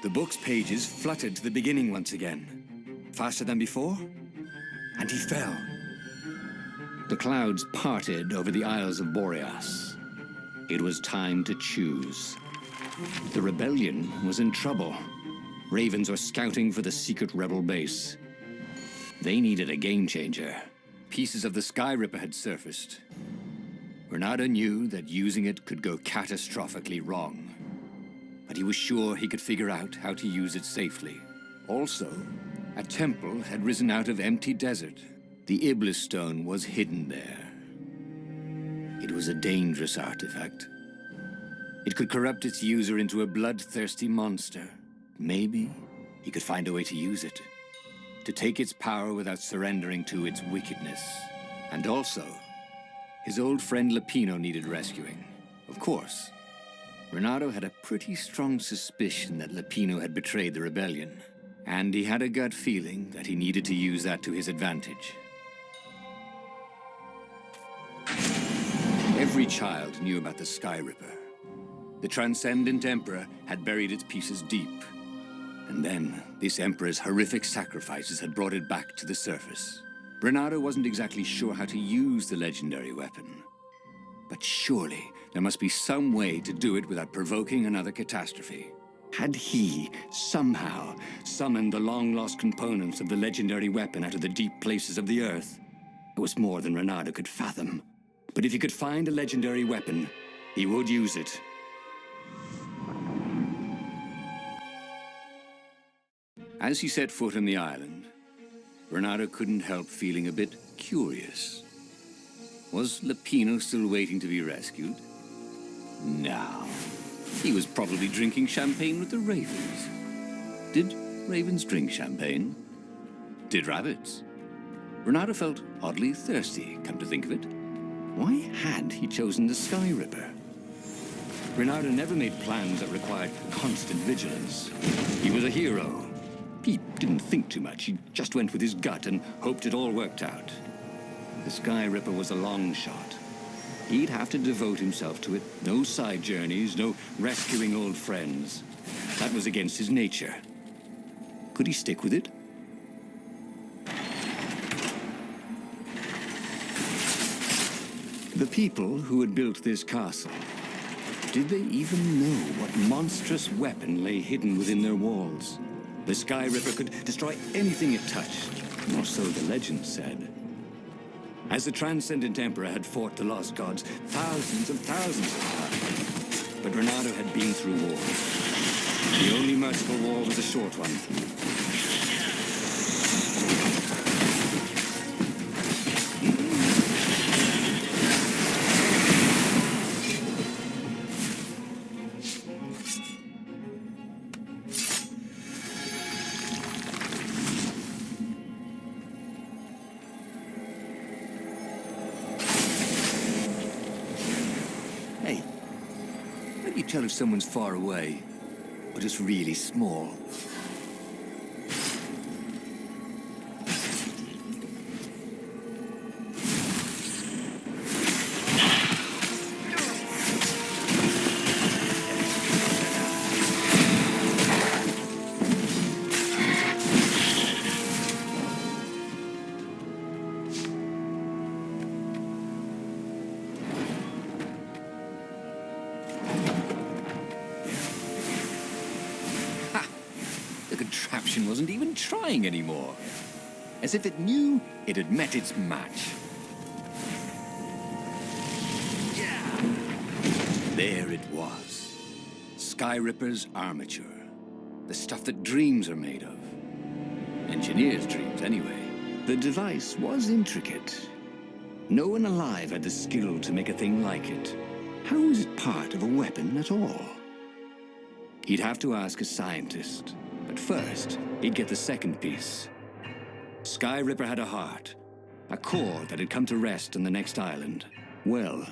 The book's pages fluttered to the beginning once again. Faster than before, and he fell. The clouds parted over the Isles of Boreas. It was time to choose. The rebellion was in trouble. Ravens were scouting for the secret rebel base. They needed a game changer. Pieces of the Sky Ripper had surfaced. Reynardo knew that using it could go catastrophically wrong, but he was sure he could figure out how to use it safely. Also, a temple had risen out of empty desert. The Iblis stone was hidden there. It was a dangerous artifact. It could corrupt its user into a bloodthirsty monster. Maybe he could find a way to use it, to take its power without surrendering to its wickedness. And also, his old friend Lupino needed rescuing. Of course, Reynardo had a pretty strong suspicion that Lupino had betrayed the rebellion, and he had a gut feeling that he needed to use that to his advantage. Every child knew about the Sky Ripper. The Transcendent Emperor had buried its pieces deep. And then, this Emperor's horrific sacrifices had brought it back to the surface. Reynardo wasn't exactly sure how to use the legendary weapon. But surely, there must be some way to do it without provoking another catastrophe. Had he, somehow, summoned the long-lost components of the legendary weapon out of the deep places of the Earth? It was more than Reynardo could fathom. But if he could find a legendary weapon, he would use it. As he set foot on the island, Reynardo couldn't help feeling a bit curious. Was Lupino still waiting to be rescued? No. He was probably drinking champagne with the ravens. Did ravens drink champagne? Did rabbits? Reynardo felt oddly thirsty, come to think of it. Why had he chosen the Sky Ripper? Reynardo never made plans that required constant vigilance. He was a hero. He didn't think too much. He just went with his gut and hoped it all worked out. The Sky Ripper was a long shot. He'd have to devote himself to it. No side journeys, no rescuing old friends. That was against his nature. Could he stick with it? The people who had built this castle, did they even know what monstrous weapon lay hidden within their walls? The Sky Ripper could destroy anything it touched, or so the legend said. As the Transcendent Emperor had fought the lost gods thousands and thousands of times, but Reynardo had been through wars. The only merciful war was a short one. Tell if someone's far away, or just really small. Wasn't even trying anymore. As if it knew it had met its match. Yeah. There it was. Sky Ripper's armature. The stuff that dreams are made of. Engineers' dreams, anyway. The device was intricate. No one alive had the skill to make a thing like it. How was it part of a weapon at all? He'd have to ask a scientist. But first, he'd get the second piece. Sky Ripper had a heart, a core that had come to rest on the next island. Well,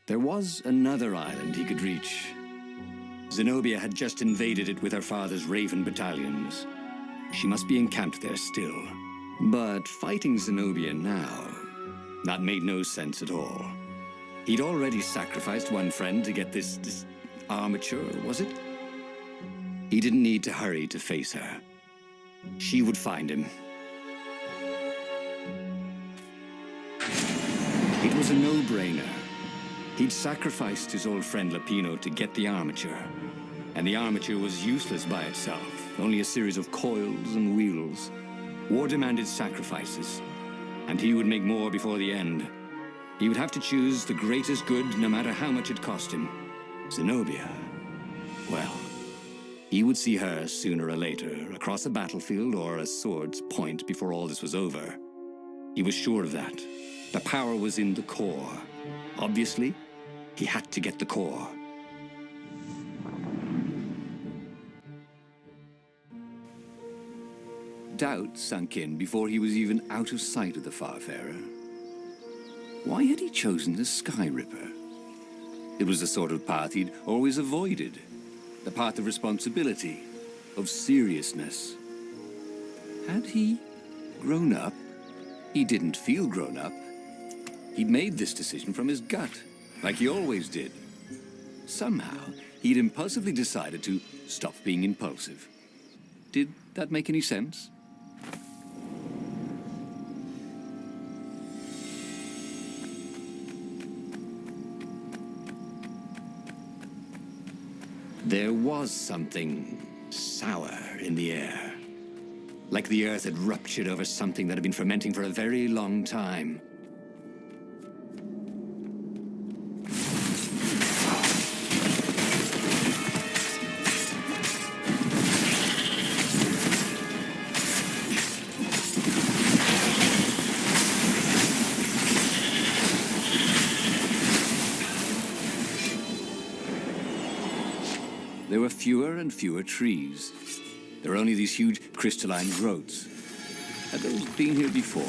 there was another island he could reach. Zenobia had just invaded it with her father's Raven battalions. She must be encamped there still. But fighting Zenobia now, that made no sense at all. He'd already sacrificed one friend to get this armature, was it? He didn't need to hurry to face her. She would find him. It was a no-brainer. He'd sacrificed his old friend Lapino to get the armature. And the armature was useless by itself, only a series of coils and wheels. War demanded sacrifices, and he would make more before the end. He would have to choose the greatest good, no matter how much it cost him. Zenobia. Well, he would see her sooner or later, across a battlefield or a sword's point before all this was over. He was sure of that. The power was in the core. Obviously, he had to get the core. Doubt sunk in before he was even out of sight of the Farfarer. Why had he chosen the Sky Ripper? It was the sort of path he'd always avoided. The path of responsibility, of seriousness. Had he grown up? He didn't feel grown up. He'd made this decision from his gut, like he always did. Somehow, he'd impulsively decided to stop being impulsive. Did that make any sense? There was something sour in the air. Like the earth had ruptured over something that had been fermenting for a very long time. There were fewer and fewer trees. There were only these huge crystalline growths. Had those been here before?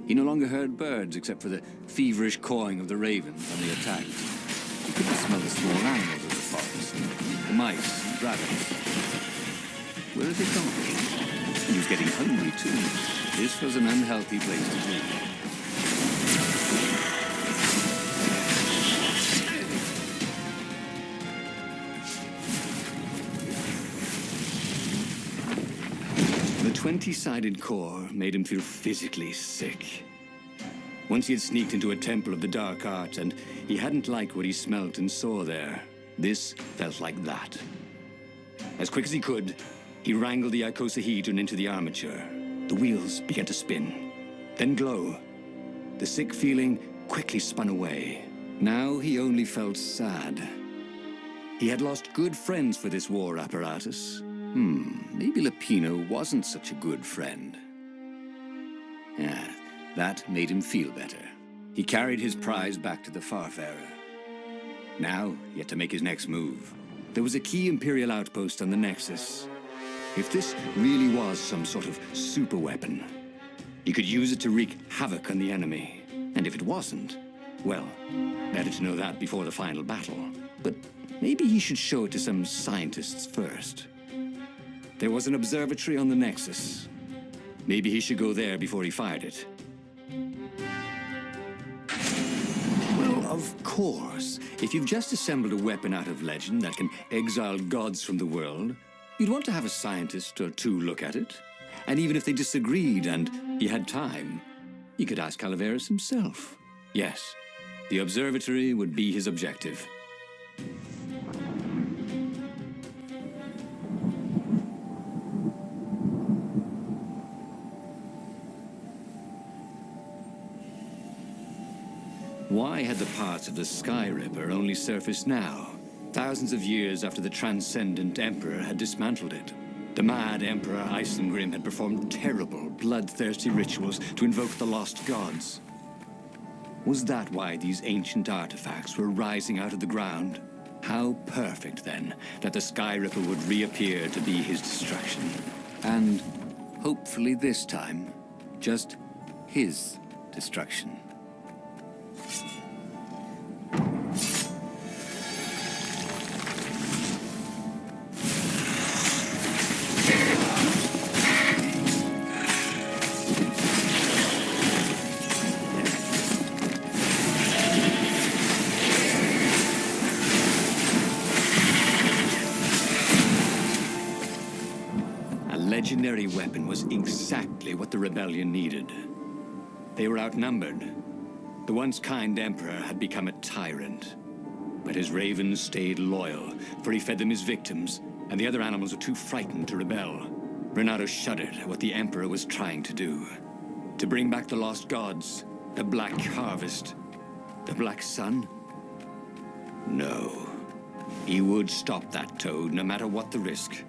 He no longer heard birds except for the feverish cawing of the ravens when they attacked. He couldn't smell the small animals of the forest, the mice and rabbits. Where had they gone? He was getting hungry too. This was an unhealthy place to be. The 20-sided core made him feel physically sick. Once he had sneaked into a temple of the dark arts, and he hadn't liked what he smelt and saw there. This felt like that. As quick as he could, he wrangled the icosahedron into the armature. The wheels began to spin, then glow. The sick feeling quickly spun away. Now he only felt sad. He had lost good friends for this war apparatus. Maybe Lapino wasn't such a good friend. Yeah, that made him feel better. He carried his prize back to the Farfarer. Now, he had to make his next move. There was a key Imperial outpost on the Nexus. If this really was some sort of super weapon, he could use it to wreak havoc on the enemy. And if it wasn't, well, better to know that before the final battle. But maybe he should show it to some scientists first. There was an observatory on the Nexus. Maybe he should go there before he fired it. Well, of course. If you've just assembled a weapon out of legend that can exile gods from the world, you'd want to have a scientist or two look at it. And even if they disagreed and he had time, he could ask Calaveras himself. Yes, the observatory would be his objective. Why had the parts of the Sky Ripper only surfaced now, thousands of years after the Transcendent Emperor had dismantled it? The mad Emperor Isengrim had performed terrible, bloodthirsty rituals to invoke the lost gods. Was that why these ancient artifacts were rising out of the ground? How perfect, then, that the Sky Ripper would reappear to be his destruction. And, hopefully this time, just his destruction. legendary weapon was exactly what the rebellion needed. They were outnumbered. The once kind emperor had become a tyrant. But his ravens stayed loyal, for he fed them his victims, and the other animals were too frightened to rebel. Reynardo shuddered at what the emperor was trying to do. To bring back the lost gods, the Black Harvest, the Black Sun? No. He would stop that toad, no matter what the risk.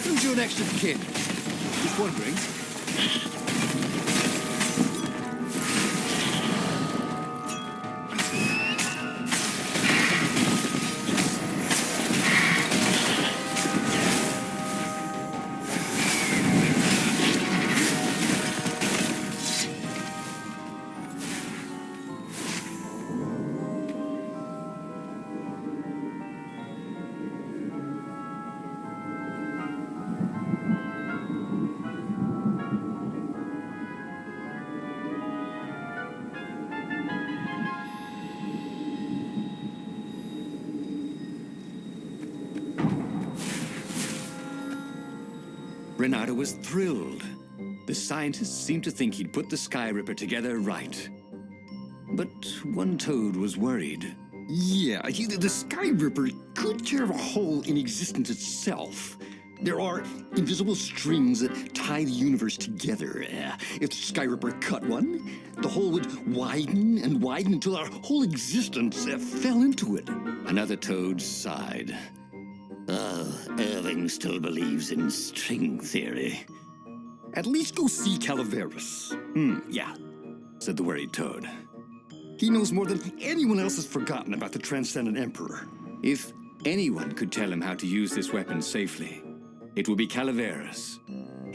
Who's your next of kin? Just wondering. Reynardo was thrilled. The scientists seemed to think he'd put the Sky Ripper together right. But one toad was worried. Yeah, the Sky Ripper could tear a hole in existence itself. There are invisible strings that tie the universe together. If the Sky Ripper cut one, the hole would widen and widen until our whole existence fell into it. Another toad sighed. Irving still believes in string theory. At least go see Calaveras. Yeah, said the worried toad. He knows more than anyone else has forgotten about the Transcendent Emperor. If anyone could tell him how to use this weapon safely, it would be Calaveras.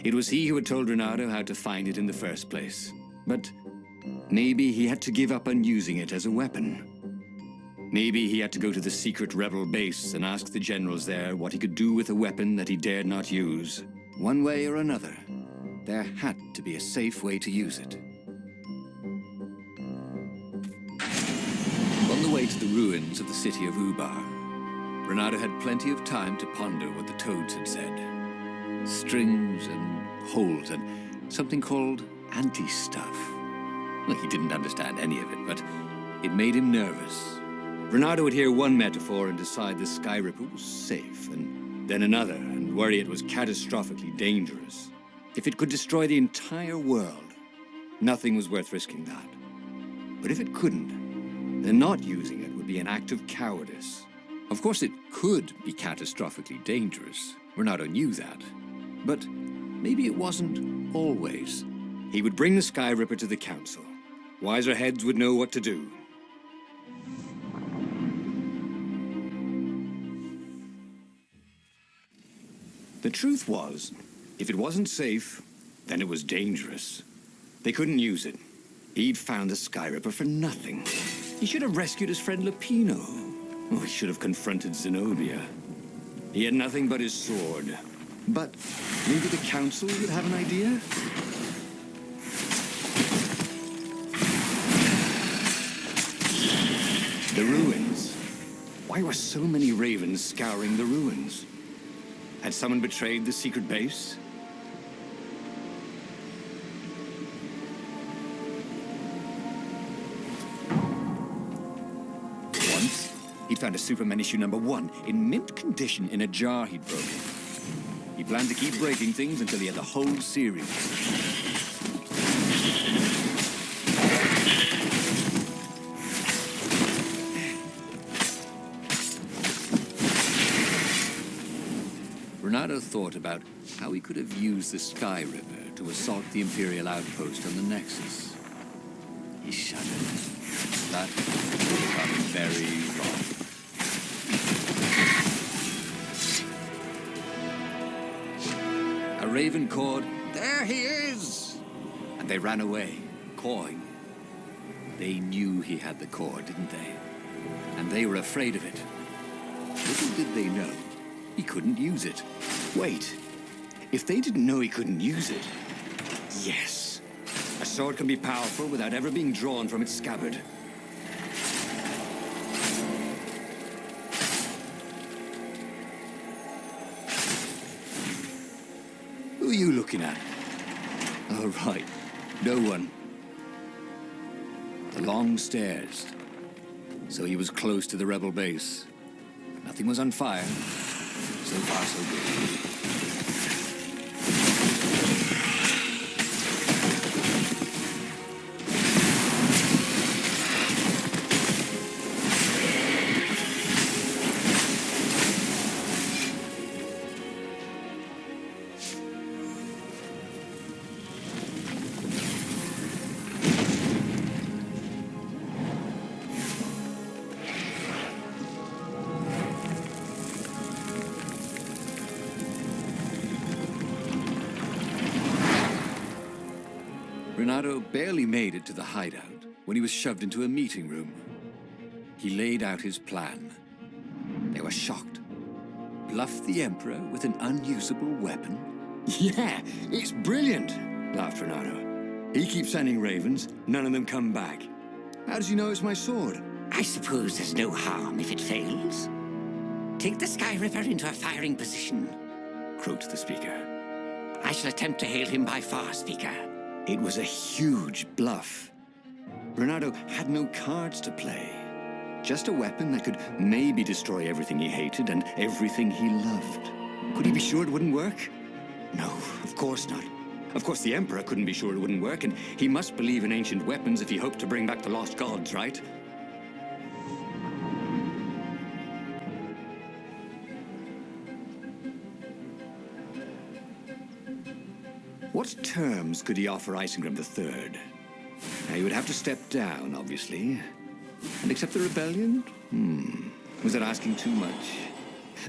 It was he who had told Reynardo how to find it in the first place. But maybe he had to give up on using it as a weapon. Maybe he had to go to the secret rebel base and ask the generals there what he could do with a weapon that he dared not use. One way or another, there had to be a safe way to use it. On the way to the ruins of the city of Ubar, Reynardo had plenty of time to ponder what the toads had said. Strings and holes and something called anti-stuff. Well, he didn't understand any of it, but it made him nervous. Reynardo would hear one metaphor and decide the Sky Ripper was safe, and then another, and worry it was catastrophically dangerous. If it could destroy the entire world, nothing was worth risking that. But if it couldn't, then not using it would be an act of cowardice. Of course, it could be catastrophically dangerous. Reynardo knew that. But maybe it wasn't always. He would bring the Sky Ripper to the council. Wiser heads would know what to do. The truth was, if it wasn't safe, then it was dangerous. They couldn't use it. He'd found the Sky Ripper for nothing. He should have rescued his friend Lupino. Oh, he should have confronted Zenobia. He had nothing but his sword. But maybe the council would have an idea? The ruins. Why were so many ravens scouring the ruins? Had someone betrayed the secret base? Once, he'd found a Superman issue #1 in mint condition in a jar he'd broken. He planned to keep breaking things until he had the whole series. Reynardo thought about how he could have used the Sky Ripper to assault the Imperial outpost on the Nexus. He shuddered. That would have very wrong. A raven cawed, "There he is!" And they ran away, cawing. They knew he had the cord, didn't they? And they were afraid of it. Little did they know, he couldn't use it. Wait, if they didn't know he couldn't use it... Yes. A sword can be powerful without ever being drawn from its scabbard. Who are you looking at? Oh, right. No one. The long stairs. So he was close to the rebel base. Nothing was on fire. So far, so good. Reynardo barely made it to the hideout when he was shoved into a meeting room. He laid out his plan. They were shocked. Bluff the Emperor with an unusable weapon? Yeah, it's brilliant, laughed Reynardo. He keeps sending ravens, none of them come back. How does he know it's my sword? I suppose there's no harm if it fails. Take the Sky Ripper into a firing position. Croaked the speaker. I shall attempt to hail him by far, Speaker. It was a huge bluff. Reynardo had no cards to play. Just a weapon that could maybe destroy everything he hated and everything he loved. Could he be sure it wouldn't work? No, of course not. Of course the Emperor couldn't be sure it wouldn't work, and he must believe in ancient weapons if he hoped to bring back the lost gods, right? What terms could he offer Isengram III? Now, he would have to step down, obviously. And accept the rebellion? Was that asking too much?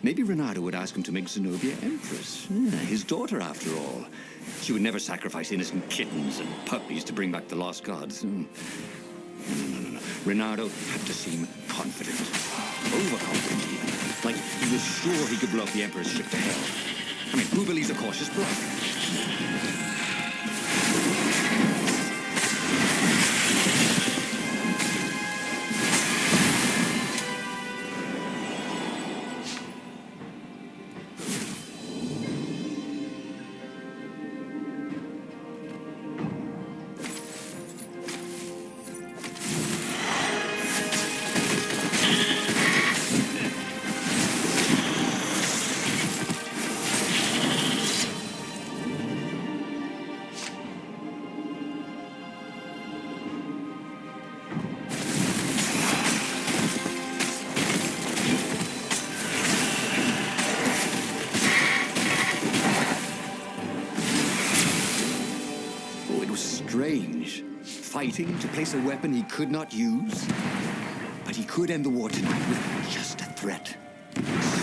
Maybe Reynardo would ask him to make Zenobia Empress. Yeah, his daughter, after all. She would never sacrifice innocent kittens and puppies to bring back the lost gods. No. Reynardo had to seem confident. Overconfident, even. Like he was sure he could blow up the Emperor's ship to hell. I mean, who believes a cautious bluff? Strange. Fighting to place a weapon he could not use. But he could end the war tonight with just a threat.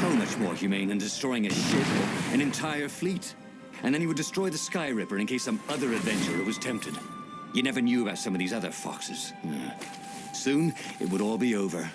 So much more humane than destroying a ship or an entire fleet. And then he would destroy the Sky Ripper in case some other adventurer was tempted. You never knew about some of these other foxes. Soon, it would all be over.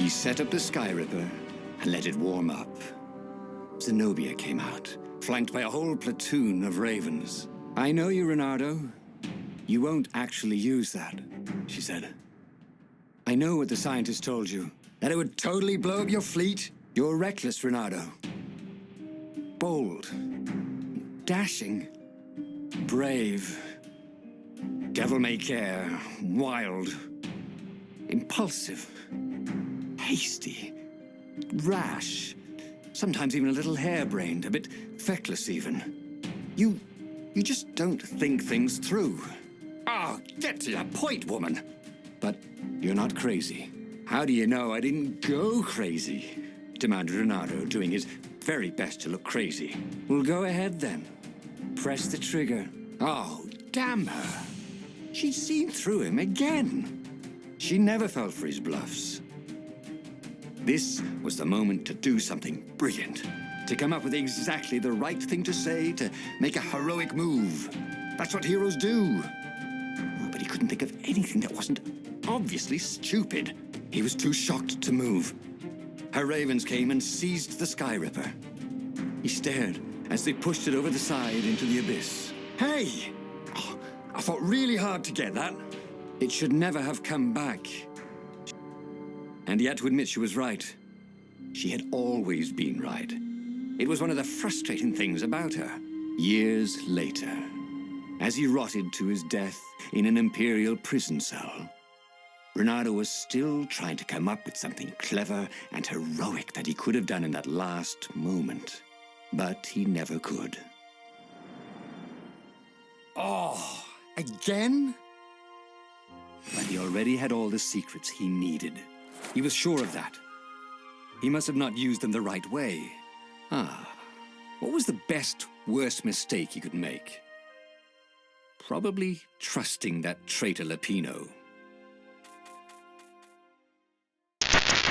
He set up the Sky Ripper and let it warm up. Zenobia came out, flanked by a whole platoon of ravens. "I know you, Reynardo. You won't actually use that," she said. "I know what the scientists told you, that it would totally blow up your fleet. You're reckless, Reynardo. Bold, dashing, brave, devil-may-care, wild, impulsive, hasty, rash, sometimes even a little harebrained, a bit feckless even. You just don't think things through. Oh, get to your point, woman. But you're not crazy. How do you know I didn't go crazy?" demanded Reynardo, doing his very best to look crazy. "Well, go ahead then. Press the trigger." Oh, damn her. She'd seen through him again. She never fell for his bluffs. This was the moment to do something brilliant, to come up with exactly the right thing to say, to make a heroic move. That's what heroes do. Oh, but he couldn't think of anything that wasn't obviously stupid. He was too shocked to move. Her ravens came and seized the Sky Ripper. He stared as they pushed it over the side into the abyss. "Hey! Oh, I fought really hard to get that. It should never have come back." And he had to admit she was right. She had always been right. It was one of the frustrating things about her. Years later, as he rotted to his death in an Imperial prison cell, Reynardo was still trying to come up with something clever and heroic that he could have done in that last moment. But he never could. Oh, again? But he already had all the secrets he needed. He was sure of that. He must have not used them the right way. What was the best, worst mistake he could make? Probably trusting that traitor Lapino.